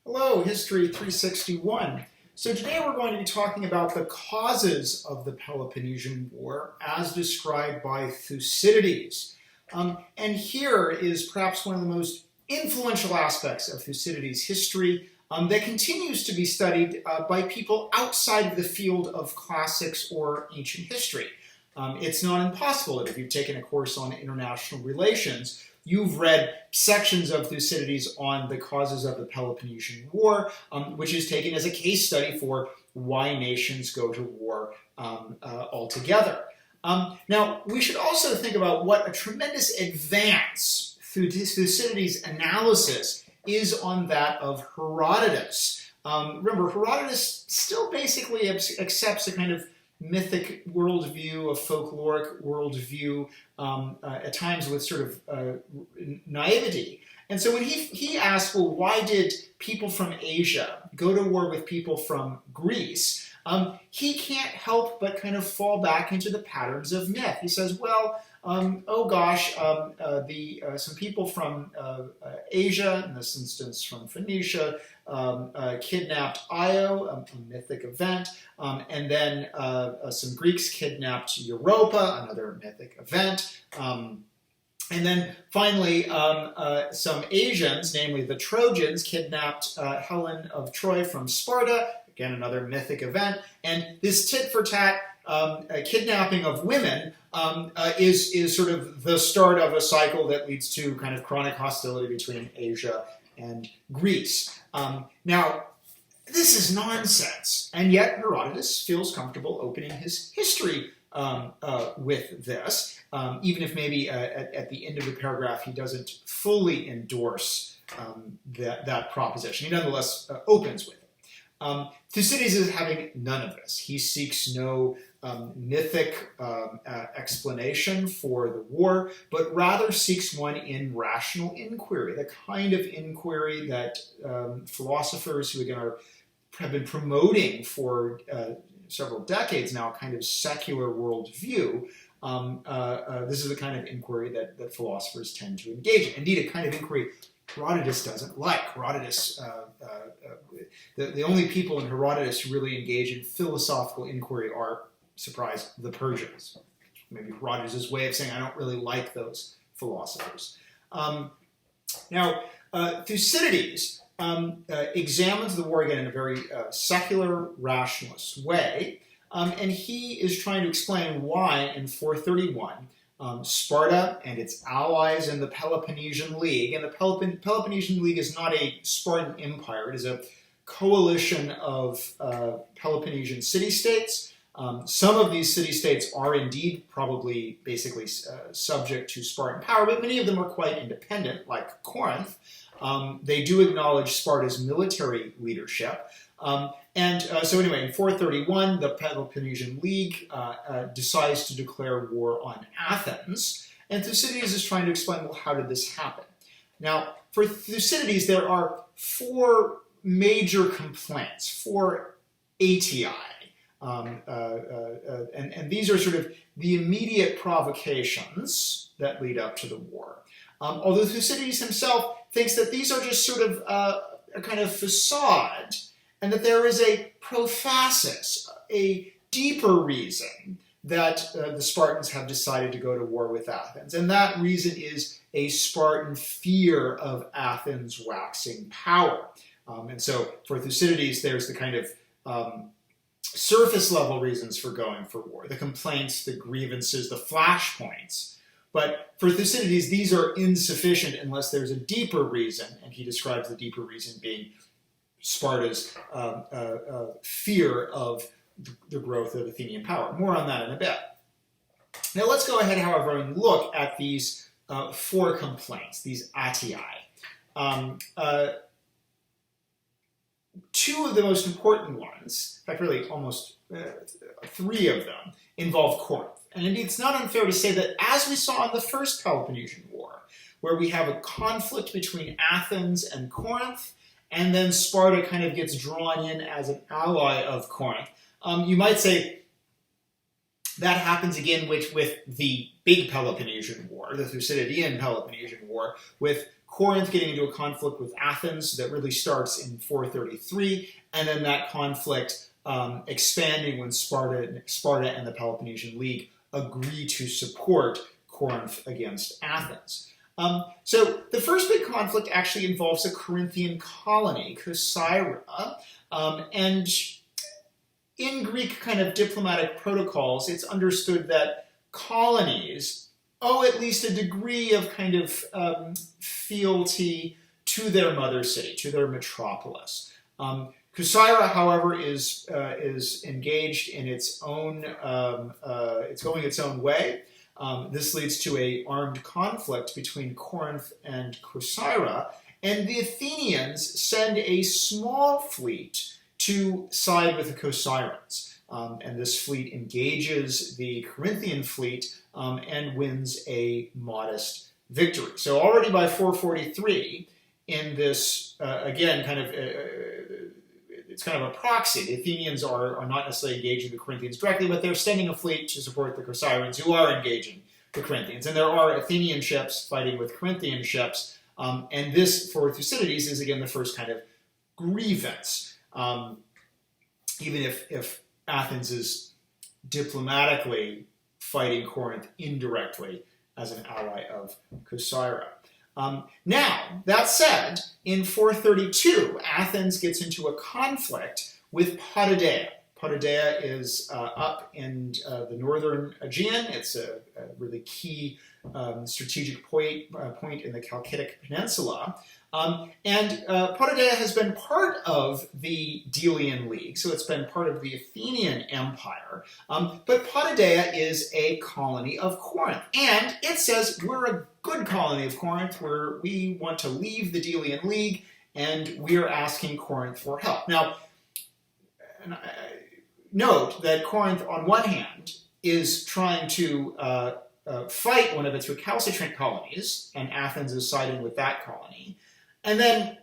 Hello, History 361. So today we're going to be talking about the causes of the Peloponnesian War as described by Thucydides. And here is perhaps one of the most influential aspects of Thucydides' history that continues to be studied by people outside of the field of classics or ancient history. It's not impossible that if you've taken a course on international relations, you've read sections of Thucydides on the causes of the Peloponnesian War, which is taken as a case study for why nations go to war altogether. Now, we should also think about what a tremendous advance Thucydides' analysis is on that of Herodotus. Remember, Herodotus still basically accepts a kind of mythic worldview, a folkloric worldview, at times with sort of naivety. And so when he asked, well, why did people from Asia go to war with people from Greece? He can't help but kind of fall back into the patterns of myth. He says, well, some people from Asia, in this instance from Phoenicia, kidnapped Io, a mythic event, and then some Greeks kidnapped Europa, another mythic event. And then finally, some Asians, namely the Trojans, kidnapped Helen of Troy from Sparta, again another mythic event. And this tit-for-tat kidnapping of women is sort of the start of a cycle that leads to kind of chronic hostility between Asia and Greece. Now, this is nonsense, and yet Herodotus feels comfortable opening his history with this, even if maybe at the end of the paragraph he doesn't fully endorse that proposition. He nonetheless opens with it. Thucydides is having none of this. He seeks no mythic explanation for the war, but rather seeks one in rational inquiry, the kind of inquiry that philosophers who, again, have been promoting for several decades now, a kind of secular worldview. This is the kind of inquiry that philosophers tend to engage in. Indeed, a kind of inquiry Herodotus doesn't like. Herodotus, the only people in Herodotus who really engage in philosophical inquiry are, surprise, the Persians. Maybe Herodotus' way of saying, I don't really like those philosophers. Now, Thucydides examines the war again in a very secular, rationalist way, and he is trying to explain why in 431 Sparta and its allies in the Peloponnesian League, and the Peloponnesian League is not a Spartan empire, it is a coalition of Peloponnesian city-states. Some of these city-states are indeed probably basically subject to Spartan power, but many of them are quite independent, like Corinth. They do acknowledge Sparta's military leadership. So anyway, in 431, the Peloponnesian League decides to declare war on Athens, and Thucydides is trying to explain, well, how did this happen? Now, for Thucydides, there are four major complaints, four atii, and these are sort of the immediate provocations that lead up to the war. Although Thucydides himself thinks that these are just sort of a kind of facade, and that there is a prophasis, a deeper reason that the Spartans have decided to go to war with Athens. And that reason is a Spartan fear of Athens' waxing power. And so for Thucydides, there's the kind of surface level reasons for going for war, the complaints, the grievances, the flashpoints. But for Thucydides, these are insufficient unless there's a deeper reason, and he describes the deeper reason being Sparta's fear of the growth of Athenian power. More on that in a bit. Now let's go ahead, however, and look at these four complaints, these atii. Two of the most important ones, in fact really almost three of them, involve Corinth. And indeed, it's not unfair to say that as we saw in the First Peloponnesian War, where we have a conflict between Athens and Corinth, and then Sparta kind of gets drawn in as an ally of Corinth, you might say that happens again with the big Peloponnesian War, the Thucydidean Peloponnesian War, with Corinth getting into a conflict with Athens that really starts in 433, and then that conflict expanding when Sparta and the Peloponnesian League agree to support Corinth against Athens. So the first big conflict actually involves a Corinthian colony, Corcyra, and in Greek kind of diplomatic protocols, it's understood that colonies owe at least a degree of kind of fealty to their mother city, to their metropolis. Corcyra, however, is engaged in its own, it's going its own way. This leads to an armed conflict between Corinth and Corcyra, and the Athenians send a small fleet to side with the Corcyrans. And this fleet engages the Corinthian fleet and wins a modest victory. So already by 443, in this, again, kind of, it's kind of a proxy. The Athenians are not necessarily engaging the Corinthians directly, but they're sending a fleet to support the Corcyrans, who are engaging the Corinthians. And there are Athenian ships fighting with Corinthian ships. And this, for Thucydides, is again the first kind of grievance. Even if Athens is diplomatically fighting Corinth indirectly as an ally of Corcyra. Now, that said, in 432, Athens gets into a conflict with Potidaea. Potidaea is up in the northern Aegean. It's a really key strategic point in the Chalcidic Peninsula. And Potidaea has been part of the Delian League, so it's been part of the Athenian Empire. But Potidaea is a colony of Corinth, and it says we're a good colony of Corinth, we want to leave the Delian League, and we're asking Corinth for help. Now, note that Corinth, on one hand, is trying to fight one of its recalcitrant colonies, and Athens is siding with that colony. And then,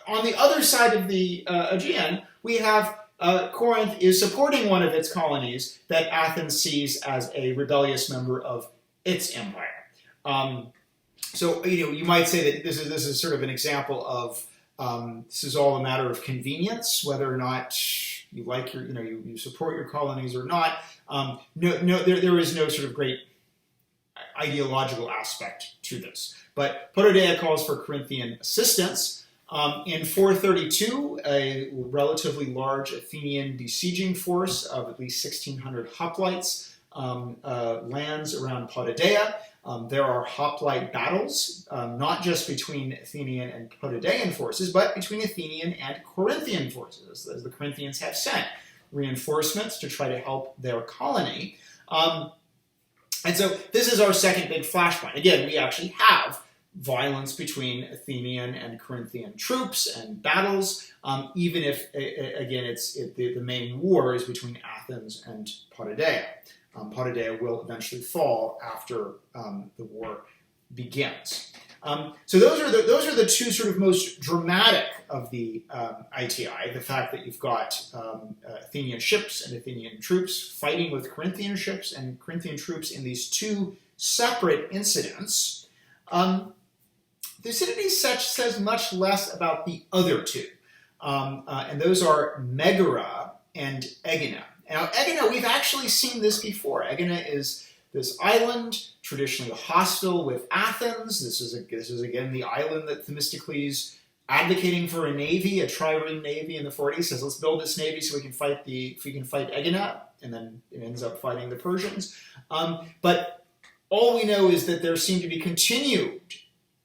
on the other side of the Aegean, we have Corinth is supporting one of its colonies that Athens sees as a rebellious member of its empire. So, you might say that this is sort of an example of this is all a matter of convenience, whether or not you like you support your colonies or not. There is no sort of great ideological aspect to this. But Potidaea calls for Corinthian assistance. In 432, a relatively large Athenian besieging force of at least 1,600 hoplites lands around Potidaea. There are hoplite battles, not just between Athenian and Potidaean forces, but between Athenian and Corinthian forces, as the Corinthians have sent reinforcements to try to help their colony. And so this is our second big flashpoint. Again, we actually have violence between Athenian and Corinthian troops and battles, even if, again, the main war is between Athens and Potidaea. Potidaea will eventually fall after the war begins. So those are the two sort of most dramatic of the ITI, the fact that you've got Athenian ships and Athenian troops fighting with Corinthian ships and Corinthian troops in these two separate incidents. Thucydides says much less about the other two, and those are Megara and Aegina. Now, Aegina, we've actually seen this before. Aegina is this island, traditionally hostile with Athens. This is again the island that Themistocles, advocating for a navy, a trireme navy in the 40s, says let's build this navy so we can fight Aegina, and then it ends up fighting the Persians. But all we know is that there seemed to be continued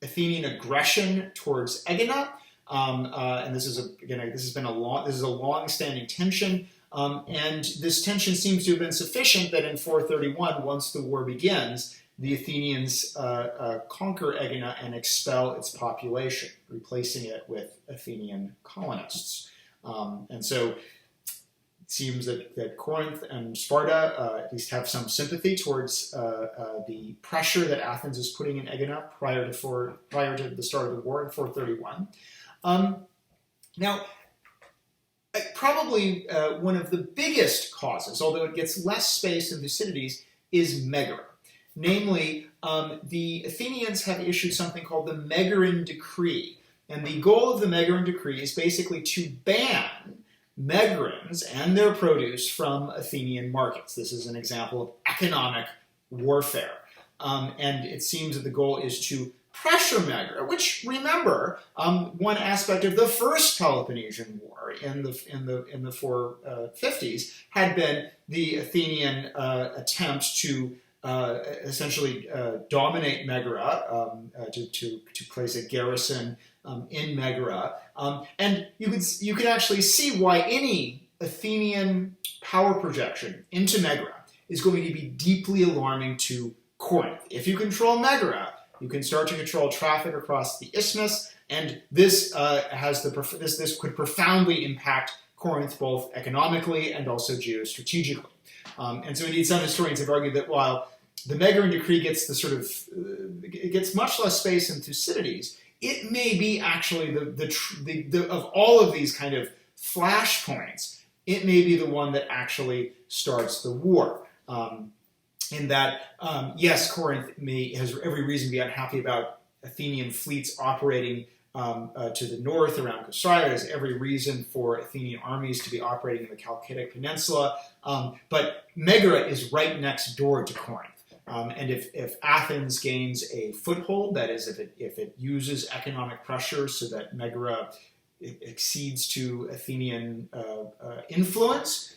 Athenian aggression towards Aegina, and this is a long-standing tension. And this tension seems to have been sufficient that in 431, once the war begins, the Athenians conquer Aegina and expel its population, replacing it with Athenian colonists. And so it seems that Corinth and Sparta at least have some sympathy towards the pressure that Athens is putting in Aegina prior to the start of the war in 431. Now, probably one of the biggest causes, although it gets less space in Thucydides, is Megara. Namely, the Athenians have issued something called the Megaran Decree. And the goal of the Megaran Decree is basically to ban megarins and their produce from Athenian markets. This is an example of economic warfare. And it seems that the goal is to pressure Megara, which, remember, one aspect of the first Peloponnesian War in the 450s had been the Athenian attempt to essentially dominate Megara, to place a garrison in Megara, and you could actually see why any Athenian power projection into Megara is going to be deeply alarming to Corinth. If you control Megara, you can start to control traffic across the isthmus, and this this could profoundly impact Corinth both economically and also geostrategically. And so indeed, some historians have argued that while the Megaran Decree gets it gets much less space in Thucydides, it may be actually of all of these kind of flashpoints, it may be the one that actually starts the war. In that, yes, Corinth has every reason to be unhappy about Athenian fleets operating to the north around Caesarea. There's every reason for Athenian armies to be operating in the Chalcidic Peninsula. But Megara is right next door to Corinth. And if Athens gains a foothold, that is, if it uses economic pressure so that Megara exceeds to Athenian influence,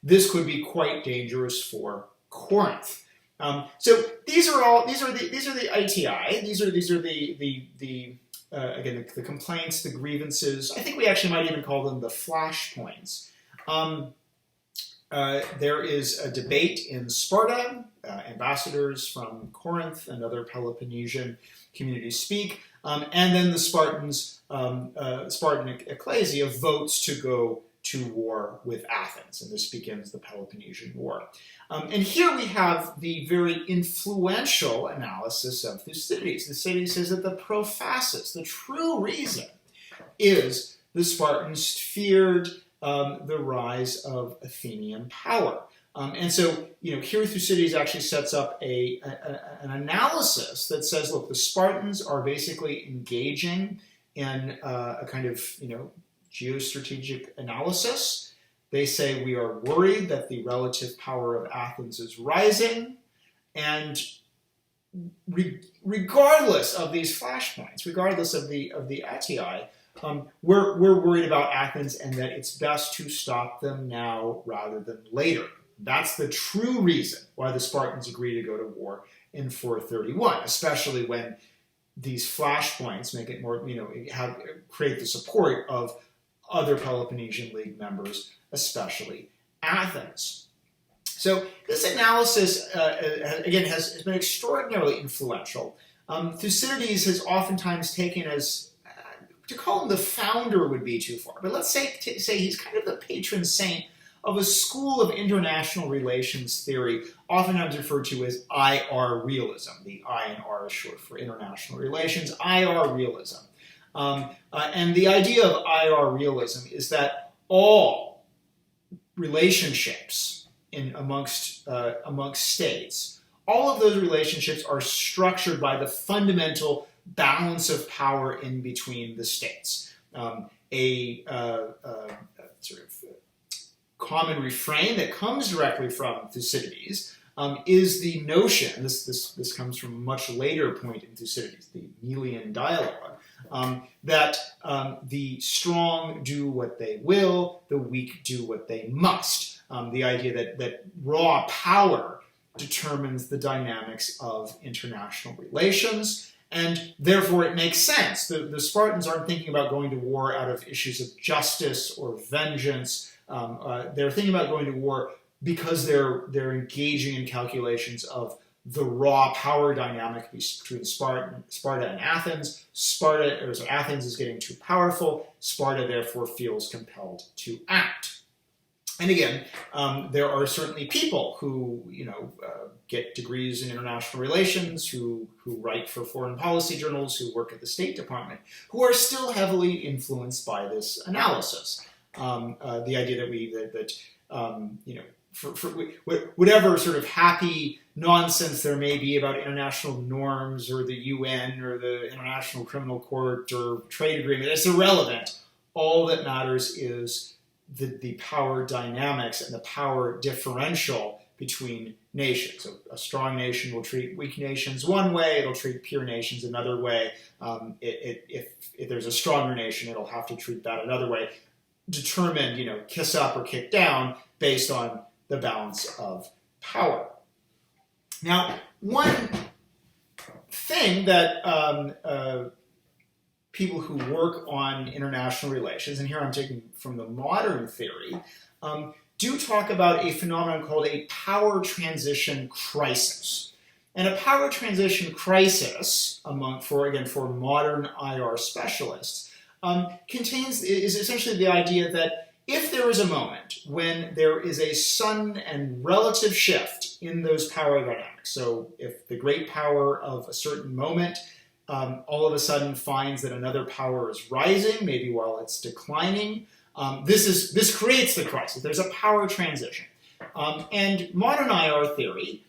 this could be quite dangerous for Corinth. So these are the ITI. These are the again the complaints, the grievances. I think we actually might even call them the flashpoints. There is a debate in Sparta. Ambassadors from Corinth and other Peloponnesian communities speak, and then the Spartan ecclesia votes to go to war with Athens, and this begins the Peloponnesian War. And here we have the very influential analysis of Thucydides. Thucydides says that the prophasis, the true reason, is the Spartans feared the rise of Athenian power. And so, here Thucydides actually sets up an analysis that says, look, the Spartans are basically engaging in a kind of, geostrategic analysis. They say we are worried that the relative power of Athens is rising, and regardless of these flashpoints, regardless of the ATI, we're worried about Athens and that it's best to stop them now rather than later. That's the true reason why the Spartans agree to go to war in 431, especially when these flashpoints make it more, create the support of other Peloponnesian League members, especially Athens. So this analysis, again, has been extraordinarily influential. Thucydides has oftentimes taken as, to call him the founder would be too far, but let's say he's kind of the patron saint of a school of international relations theory, oftentimes referred to as IR realism. The I and R is short for international relations, IR realism. And the idea of IR realism is that all relationships amongst states, all of those relationships are structured by the fundamental balance of power in between the states. Sort of common refrain that comes directly from Thucydides is the notion, this comes from a much later point in Thucydides, the Melian dialogue, that the strong do what they will, the weak do what they must. The idea that raw power determines the dynamics of international relations, and therefore it makes sense. The Spartans aren't thinking about going to war out of issues of justice or vengeance. They're thinking about going to war because they're engaging in calculations of the raw power dynamic between Sparta and Athens. Athens is getting too powerful. Sparta therefore feels compelled to act. And again, there are certainly people who get degrees in international relations, who write for foreign policy journals, who work at the State Department, who are still heavily influenced by this analysis. The idea that whatever sort of happy nonsense there may be about international norms or the UN or the International Criminal Court or trade agreement, it's irrelevant. All that matters is the power dynamics and the power differential between nations. So a strong nation will treat weak nations one way, it'll treat peer nations another way. If there's a stronger nation, it'll have to treat that another way. Determined, kiss up or kick down based on the balance of power. Now, one thing that people who work on international relations, and here I'm taking from the modern theory, do talk about a phenomenon called a power transition crisis. And a power transition crisis, for modern IR specialists, is essentially the idea that if there is a moment when there is a sudden and relative shift in those power dynamics, so if the great power of a certain moment all of a sudden finds that another power is rising, maybe while it's declining, this creates the crisis. There's a power transition. And modern IR theory,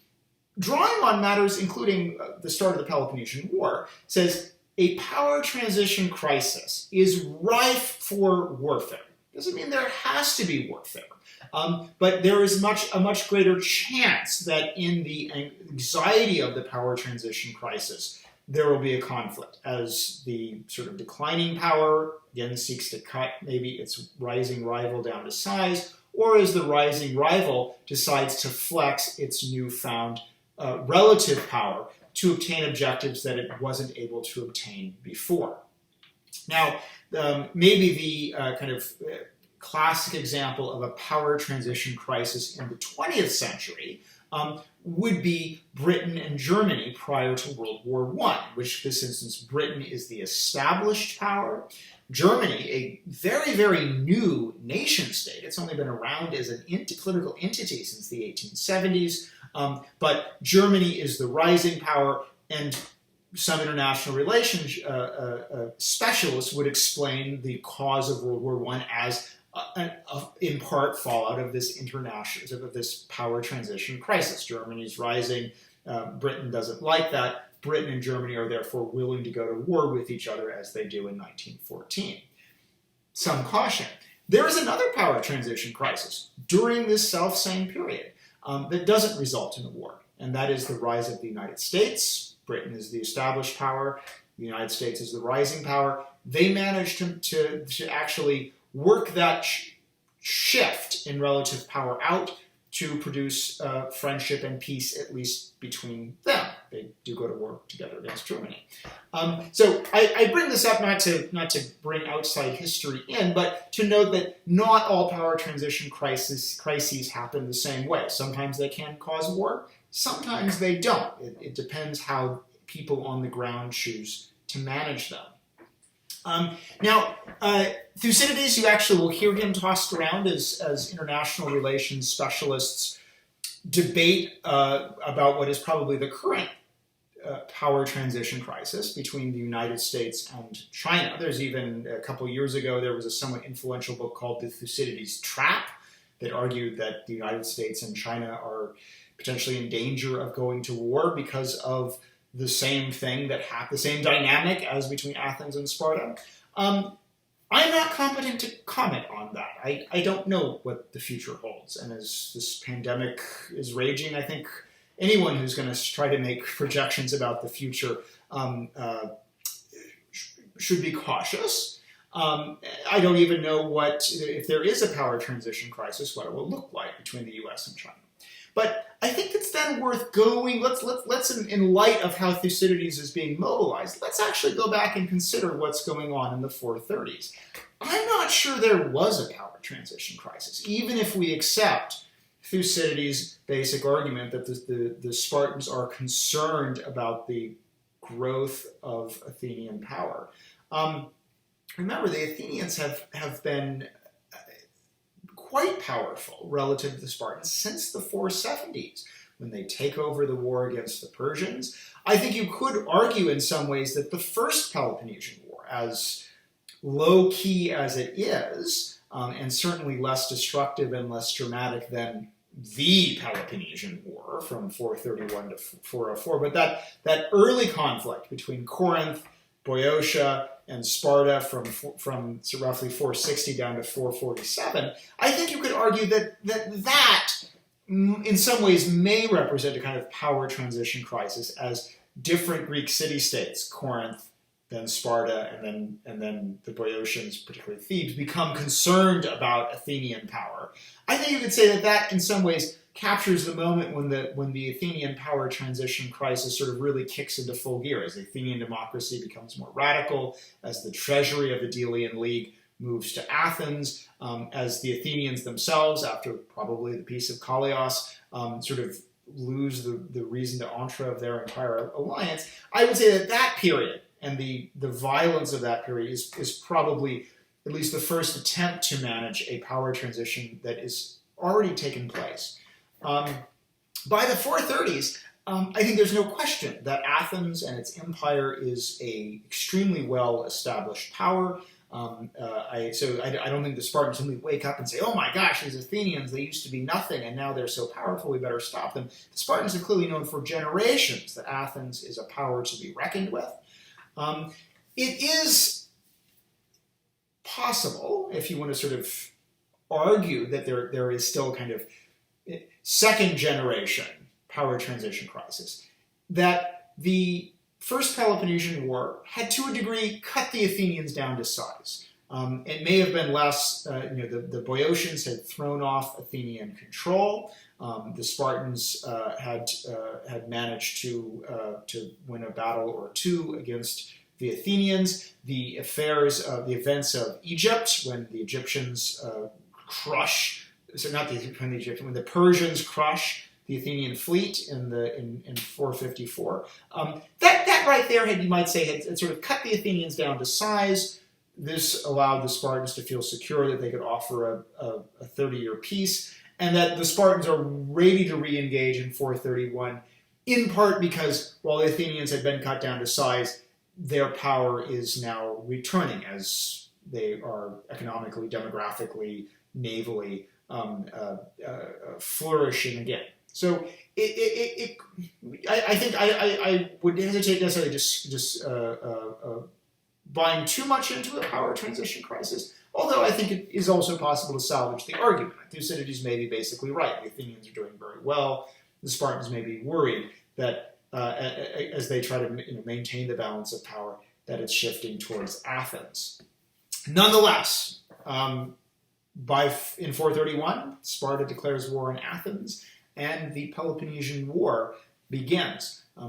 drawing on matters including the start of the Pelopennesian War, says a power transition crisis is rife for warfare. Doesn't mean there has to be warfare, but there is a much greater chance that in the anxiety of the power transition crisis, there will be a conflict as the sort of declining power, again, seeks to cut maybe its rising rival down to size, or as the rising rival decides to flex its newfound relative power to obtain objectives that it wasn't able to obtain before. Now, maybe the classic example of a power transition crisis in the 20th century would be Britain and Germany prior to World War I, which in this instance, Britain is the established power. Germany, a very, very new nation state. It's only been around as an political entity since the 1870s, but Germany is the rising power, and some international relations specialists would explain the cause of World War I as in part fallout of this power transition crisis. Germany's rising, Britain doesn't like that. Britain and Germany are therefore willing to go to war with each other as they do in 1914. Some caution. There is another power transition crisis during this self-same period that doesn't result in a war, and that is the rise of the United States. Britain is the established power. The United States is the rising power. They managed to actually work that shift in relative power out to produce friendship and peace, at least between them. They do go to war together against Germany. So I bring this up not to bring outside history in, but to note that not all power transition crises happen the same way. Sometimes they can cause war, sometimes they don't. It depends how people on the ground choose to manage them. Now, Thucydides, you actually will hear him tossed around as international relations specialists debate about what is probably the current power transition crisis between the United States and China. There's even, a couple years ago, there was a somewhat influential book called The Thucydides Trap that argued that the United States and China are potentially in danger of going to war because of the same thing the same dynamic as between Athens and Sparta. I'm not competent to comment on that. I don't know what the future holds. And as this pandemic is raging, I think anyone who's going to try to make projections about the future should be cautious. I don't even know if there is a power transition crisis, what it will look like between the US and China. But I think it's then worth going, let's in light of how Thucydides is being mobilized, let's actually go back and consider what's going on in the 430s. I'm not sure there was a power transition crisis, even if we accept Thucydides' basic argument that the Spartans are concerned about the growth of Athenian power. Remember, the Athenians have been quite powerful relative to the Spartans since the 470s, when they take over the war against the Persians. I think you could argue in some ways that the first Peloponnesian War, as low-key as it is, and certainly less destructive and less dramatic than the Peloponnesian War from 431 to 404, but that early conflict between Corinth, Boeotia, and Sparta from roughly 460 down to 447, I think you could argue that in some ways may represent a kind of power transition crisis as different Greek city-states, Corinth, then Sparta, and then the Boeotians, particularly Thebes, become concerned about Athenian power. I think you could say that in some ways captures the moment when the Athenian power transition crisis sort of really kicks into full gear as the Athenian democracy becomes more radical, as the treasury of the Delian League moves to Athens, as the Athenians themselves, after probably the Peace of Kallios, sort of lose the raison d'etre of their entire alliance. I would say that period and the violence of that period is probably at least the first attempt to manage a power transition that is already taken place. By the 430s, I think there's no question that Athens and its empire is a extremely well-established power. I don't think the Spartans simply wake up and say, oh my gosh, these Athenians, they used to be nothing and now they're so powerful, we better stop them. The Spartans have clearly known for generations that Athens is a power to be reckoned with. It is possible, if you want to sort of argue that there is still kind of second generation power transition crisis, that the First Peloponnesian War had to a degree cut the Athenians down to size. It may have been less, the Boeotians had thrown off Athenian control. The Spartans had managed to win a battle or two against the Athenians. The events of Egypt, when the Egyptians when the Persians crush the Athenian fleet in 454. That right there, you might say, had sort of cut the Athenians down to size. This allowed the Spartans to feel secure that they could offer a 30-year peace, and that the Spartans are ready to re-engage in 431, in part because while the Athenians had been cut down to size, their power is now returning as they are economically, demographically, navally flourishing again. So I think I would hesitate necessarily just buying too much into a power transition crisis, although I think it is also possible to salvage the argument. Thucydides may be basically right. The Athenians are doing very well. The Spartans may be worried that as they try to maintain the balance of power, that it's shifting towards Athens. Nonetheless, in 431, Sparta declares war on Athens, and the Peloponnesian War begins.